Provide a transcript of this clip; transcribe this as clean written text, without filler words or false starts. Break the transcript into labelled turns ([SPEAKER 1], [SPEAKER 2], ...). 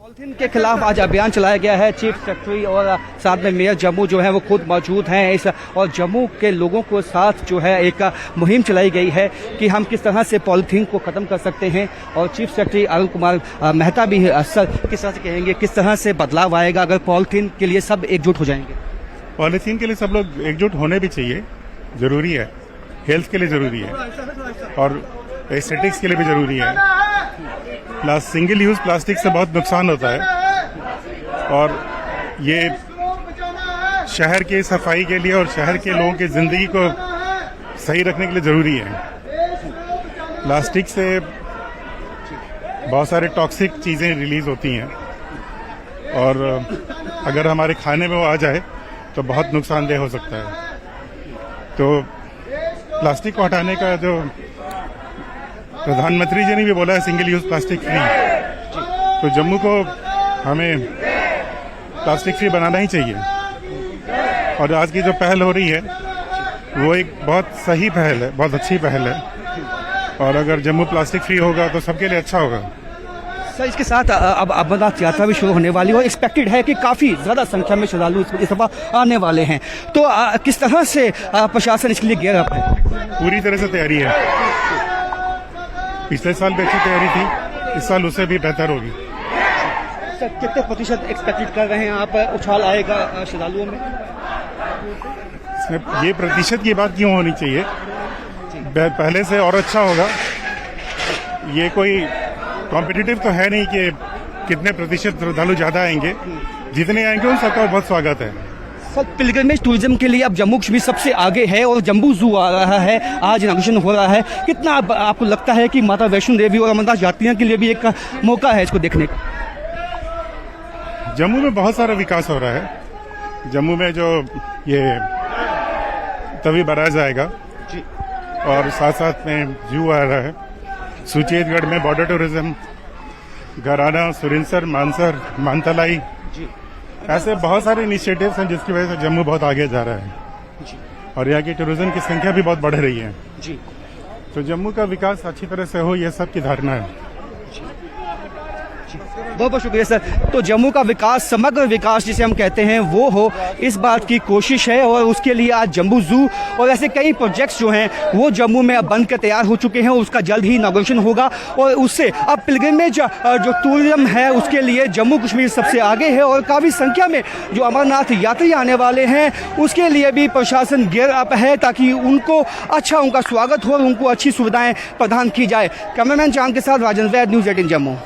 [SPEAKER 1] Polythene के खिलाफ आज अभियान चलाया गया है। चीफ सेक्रेटरी और साथ में मेयर जम्मू जो है वो खुद मौजूद हैं इस, और जम्मू के लोगों को साथ जो है एक मुहिम चलाई गई है कि हम किस तरह से पॉलिथीन को ख़त्म कर सकते हैं। और चीफ सेक्रेटरी अरुण कुमार मेहता भी सर किस तरह से कहेंगे, किस तरह से बदलाव आएगा अगर पॉलिथीन के लिए सब एकजुट हो जाएंगे।
[SPEAKER 2] पॉलिथीन के लिए सब लोग एकजुट होने भी चाहिए, जरूरी है, हेल्थ के लिए जरूरी है और एस्थेटिक्स के लिए भी जरूरी है। सिंगल यूज प्लास्टिक से बहुत नुकसान होता है और ये शहर की सफाई के लिए और शहर के लोगों की जिंदगी को सही रखने के लिए जरूरी है। प्लास्टिक से बहुत सारे टॉक्सिक चीजें रिलीज होती हैं और अगर हमारे खाने में वो आ जाए तो बहुत नुकसानदेह हो सकता है। तो प्लास्टिक को हटाने का जो प्रधानमंत्री जी ने भी बोला है सिंगल यूज प्लास्टिक फ्री, तो जम्मू को हमें प्लास्टिक फ्री बनाना ही चाहिए। और आज की जो पहल हो रही है वो एक बहुत सही पहल है, बहुत अच्छी पहल है और अगर जम्मू प्लास्टिक फ्री होगा तो सबके लिए अच्छा होगा।
[SPEAKER 1] सर इसके साथ अब अमरनाथ यात्रा भी शुरू होने वाली है और एक्सपेक्टेड है कि काफ़ी ज़्यादा संख्या में श्रद्धालु इस दफा आने वाले हैं, तो किस तरह से प्रशासन इसके लिए गियर अप है?
[SPEAKER 2] पूरी तरह से तैयारी है। पिछले साल भी अच्छी तैयारी थी, इस साल उससे भी बेहतर होगी।
[SPEAKER 1] सर कितने प्रतिशत एक्सपेक्टेड कर रहे हैं आप उछाल आएगा श्रद्धालुओं में?
[SPEAKER 2] इसमें ये प्रतिशत की बात क्यों होनी चाहिए, पहले से और अच्छा होगा। ये कोई कॉम्पिटिटिव तो है नहीं कि कितने प्रतिशत श्रद्धालु ज्यादा आएंगे, जितने आएंगे उन सबका बहुत स्वागत है।
[SPEAKER 1] सर पिलग्रिमेज टूरिज्म के लिए अब जम्मू कश्मीर सबसे आगे है और जम्बू जू आ रहा है, आज इनॉग्रेशन हो रहा है। कितना आपको लगता है कि माता वैष्णो देवी और अमरनाथ यात्रियों के लिए भी एक मौका है इसको देखने का?
[SPEAKER 2] जम्मू में बहुत सारा विकास हो रहा है। जम्मू में जो ये तवी बराज आएगा जी, और साथ साथ में जू आ रहा है, सुचेतगढ़ में बॉर्डर टूरिज्म, घराना, सुरिंसर, मानसर, मानतलाई जी, ऐसे बहुत सारे इनिशिएटिव्स हैं जिसकी वजह से जम्मू बहुत आगे जा रहा है जी। और यहाँ की टूरिज्म की संख्या भी बहुत बढ़ रही है जी। तो जम्मू का विकास अच्छी तरह से हो, ये सब की धारणा है।
[SPEAKER 1] बहुत बहुत शुक्रिया सर। तो जम्मू का विकास, समग्र विकास जिसे हम कहते हैं, वो हो, इस बात की कोशिश है और उसके लिए आज जम्बू जू और ऐसे कई प्रोजेक्ट्स जो हैं वो जम्मू में अब बनकर तैयार हो चुके हैं और उसका जल्द ही इनॉग्रेशन होगा। और उससे अब पिलग्रिमेज जो टूरिज्म है उसके लिए जम्मू कश्मीर सबसे आगे है और काफ़ी संख्या में जो अमरनाथ यात्री आने वाले हैं उसके लिए भी प्रशासन गियर अप है ताकि उनको अच्छा उनका स्वागत हो और उनको अच्छी सुविधाएँ प्रदान की जाए। कैमरामैन चांद के साथ राजन वैद, न्यूज़ 18 जम्मू।